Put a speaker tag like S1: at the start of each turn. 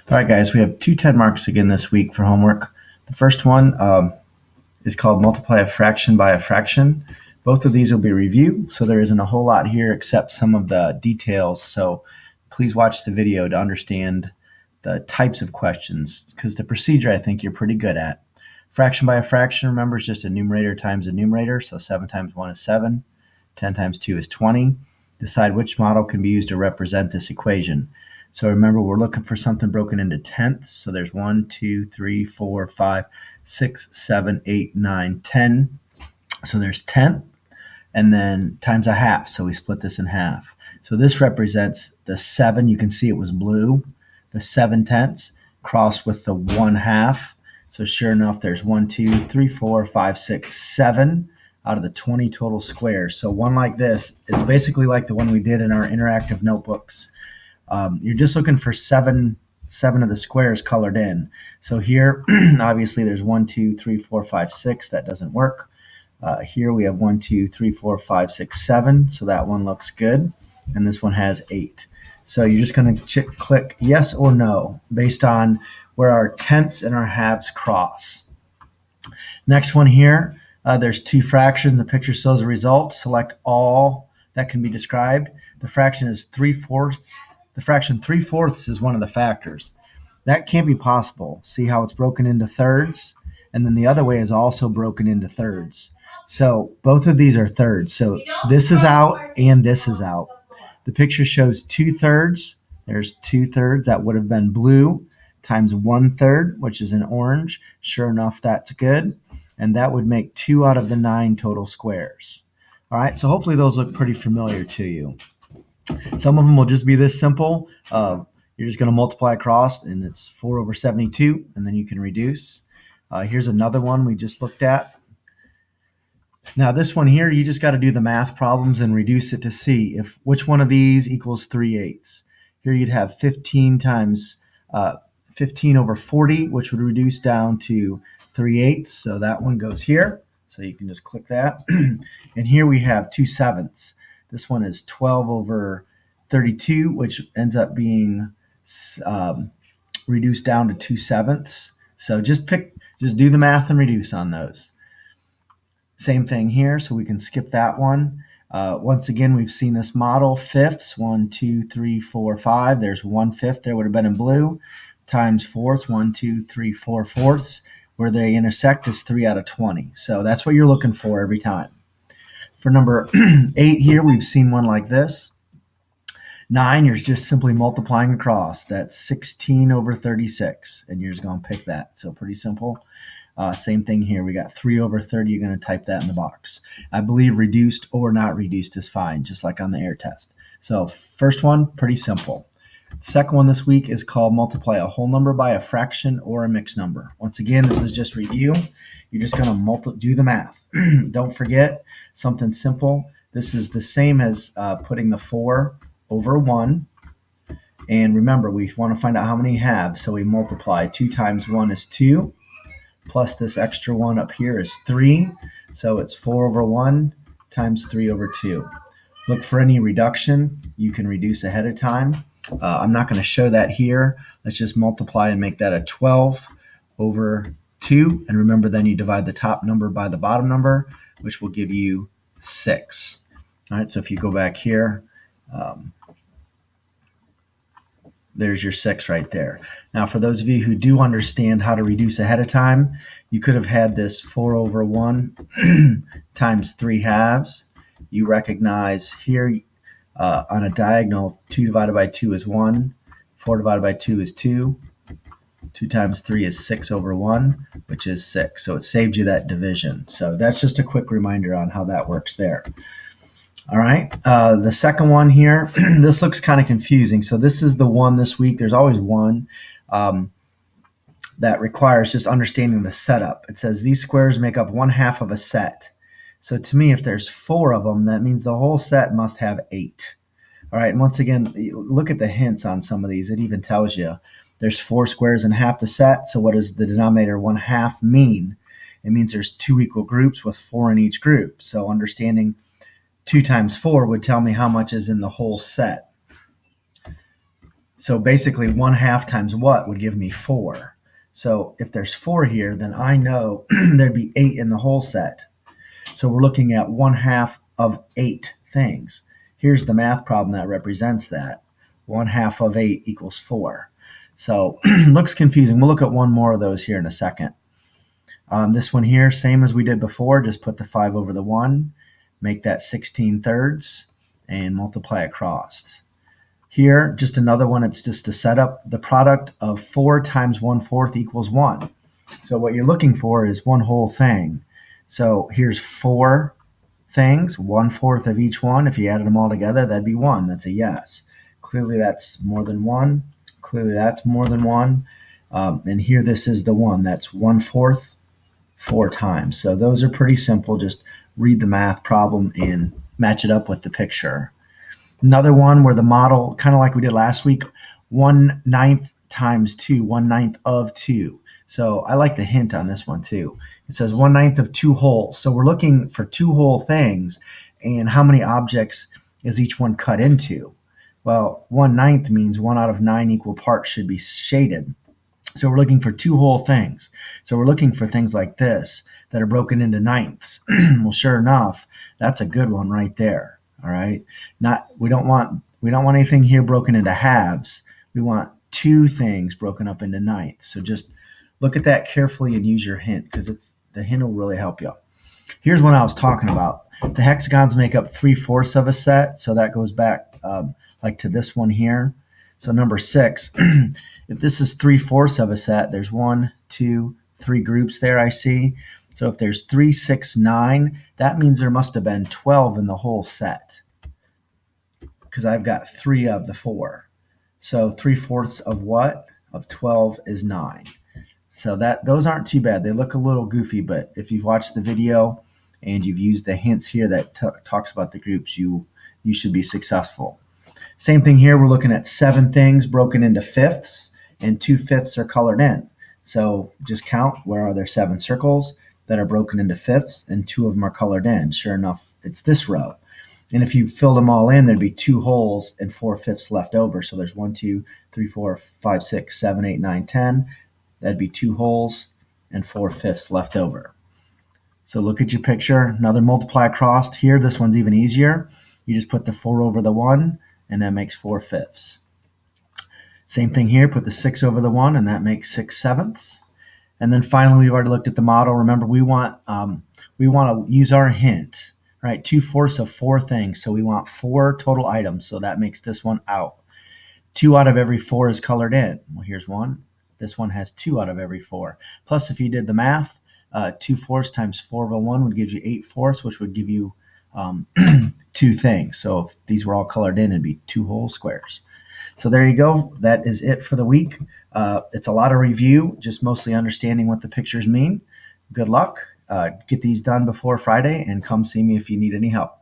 S1: All right, guys, we have two Tenmarks again this week for homework. The first one is called multiply a fraction by a fraction. Both of these will be review, so there isn't a whole lot here except some of the details. So please watch the video to understand the types of questions, because the procedure I think you're pretty good at. Fraction by a fraction, remember, is just a numerator times a numerator. So 7 times 1 is 7, 10 times 2 is 20. Decide which model can be used to represent this equation. So remember, we're looking for something broken into tenths. So there's 1, 2, 3, 4, 5, 6, 7, 8, 9, 10. So there's 10, and then times a half. So we split this in half. So this represents the 7. You can see it was blue. The 7/10 crossed with the 1/2. So sure enough, there's 1, 2, 3, 4, 5, 6, 7 out of the 20 total squares. So one like this, it's basically like the one we did in our interactive notebooks. You're just looking for seven of the squares colored in. So here, obviously, there's 1, 2, 3, 4, 5, 6. That doesn't work. Here we have 1, 2, 3, 4, 5, 6, 7. So that one looks good. And this one has 8. So you're just going to click yes or no based on where our tenths and our halves cross. Next one here, there's two fractions. The picture shows the result. Select all that can be described. The fraction is 3/4. The fraction 3/4 is one of the factors. That can't be possible. See how it's broken into thirds? And then the other way is also broken into thirds. So both of these are thirds. So this is out and this is out. The picture shows 2/3. There's 2/3. That would have been blue times 1/3, which is an orange. Sure enough, that's good. And that would make 2 out of the 9 total squares. All right, so hopefully those look pretty familiar to you. Some of them will just be this simple. You're just going to multiply across, and it's 4/72, and then you can reduce. Here's another one we just looked at. Now this one here, you just got to do the math problems and reduce it to see if which one of these equals 3/8. Here you'd have 15 times 15/40, which would reduce down to 3/8. So that one goes here. So you can just click that. And here we have 2/7. This one is 12/32, which ends up being reduced down to 2/7. So just do the math and reduce on those. Same thing here, so we can skip that one. Once again, we've seen this model, fifths, 1, 2, 3, 4, 5. There's 1/5 there, would have been in blue, times fourths, 1, 2, 3, 4 fourths. Where they intersect is 3 out of 20. So that's what you're looking for every time. For number 8 here, we've seen one like this. 9, you're just simply multiplying across. That's 16/36, and you're just going to pick that. So pretty simple. Same thing here. We got 3/30. You're going to type that in the box. I believe reduced or not reduced is fine, just like on the air test. So first one, pretty simple. Second one this week is called multiply a whole number by a fraction or a mixed number. Once again, this is just review. You're just going to do the math. Don't forget something simple. This is the same as putting the 4/1. And remember, we want to find out how many halves. So we multiply. 2 times 1 is 2. Plus this extra one up here is 3. So it's 4/1 times 3/2. Look for any reduction. You can reduce ahead of time. I'm not going to show that here. Let's just multiply and make that a 12/2. And remember, then you divide the top number by the bottom number, which will give you 6. All right, so if you go back here, there's your 6 right there. Now, for those of you who do understand how to reduce ahead of time, you could have had this 4/1 times 3 halves. You recognize here on a diagonal, 2 divided by 2 is 1. 4 divided by 2 is 2. 2 times 3 is 6/1, which is 6. So it saved you that division. So that's just a quick reminder on how that works there. All right, the second one here, this looks kind of confusing. So this is the one this week. There's always one that requires just understanding the setup. It says these squares make up 1/2 of a set. So to me, if there's 4 of them, that means the whole set must have 8. All right, and once again, look at the hints on some of these. It even tells you there's 4 squares in half the set. So what does the denominator 1/2 mean? It means there's 2 equal groups with 4 in each group. So understanding 2 times 4 would tell me how much is in the whole set. So basically 1/2 times what would give me 4. So if there's 4 here, then I know there'd be 8 in the whole set. So we're looking at 1/2 of 8 things. Here's the math problem that represents that. 1/2 of 8 equals 4. So looks confusing. We'll look at one more of those here in a second. This one here, same as we did before, just put the 5 over the 1, make that 16/3, and multiply across. Here, just another one, it's just to set up the product of 4 times 1/4 equals 1. So what you're looking for is one whole thing. So here's 4 things, 1/4 of each one. If you added them all together, that'd be 1. That's a yes. Clearly that's more than 1. Clearly that's more than 1. And here this is the 1. That's 1/4 4 times. So those are pretty simple. Just read the math problem and match it up with the picture. Another one where the model, kind of like we did last week, 1/9 times 2, 1/9 of 2. So I like the hint on this one too. It says 1/9 of 2 wholes. So we're looking for 2 whole things, and how many objects is each one cut into? Well, 1/9 means 1 out of 9 equal parts should be shaded. So we're looking for 2 whole things. So we're looking for things like this that are broken into ninths. Well, sure enough, that's a good one right there. All right. We don't want anything here broken into halves. We want 2 things broken up into ninths. So just look at that carefully and use your hint, because the hint will really help you. Here's what I was talking about. The hexagons make up 3/4 of a set, so that goes back like to this one here. So number 6, if this is 3/4 of a set, there's 1, 2, 3 groups there I see. So if there's 3, 6, 9, that means there must have been 12 in the whole set, because I've got 3 of the 4. So 3/4 of what? Of 12 is 9. So those aren't too bad. They look a little goofy, but if you've watched the video and you've used the hints here that talks about the groups, you should be successful. Same thing here. We're looking at 7 things broken into fifths, and 2/5 are colored in. So just count, where are there 7 circles that are broken into fifths, and 2 of them are colored in. Sure enough, it's this row. And if you filled them all in, there'd be 2 holes and 4/5 left over. So there's 1, 2, 3, 4, 5, 6, 7, 8, 9, 10. That'd be 2 holes and 4/5 left over. So look at your picture. Another multiply across here. This one's even easier. You just put the 4 over the 1, and that makes 4/5. Same thing here. Put the 6 over the 1, and that makes 6/7. And then finally, we've already looked at the model. Remember, we want to use our hint, right? 2/4 of 4 things. So we want 4 total items. So that makes this one out. 2 out of every 4 is colored in. Well, here's 1. This one has 2 out of every 4. Plus, if you did the math, 2/4 times 4 over 1 would give you 8/4, which would give you 2 things. So if these were all colored in, it'd be 2 whole squares. So there you go. That is it for the week. It's a lot of review, just mostly understanding what the pictures mean. Good luck. Get these done before Friday, and come see me if you need any help.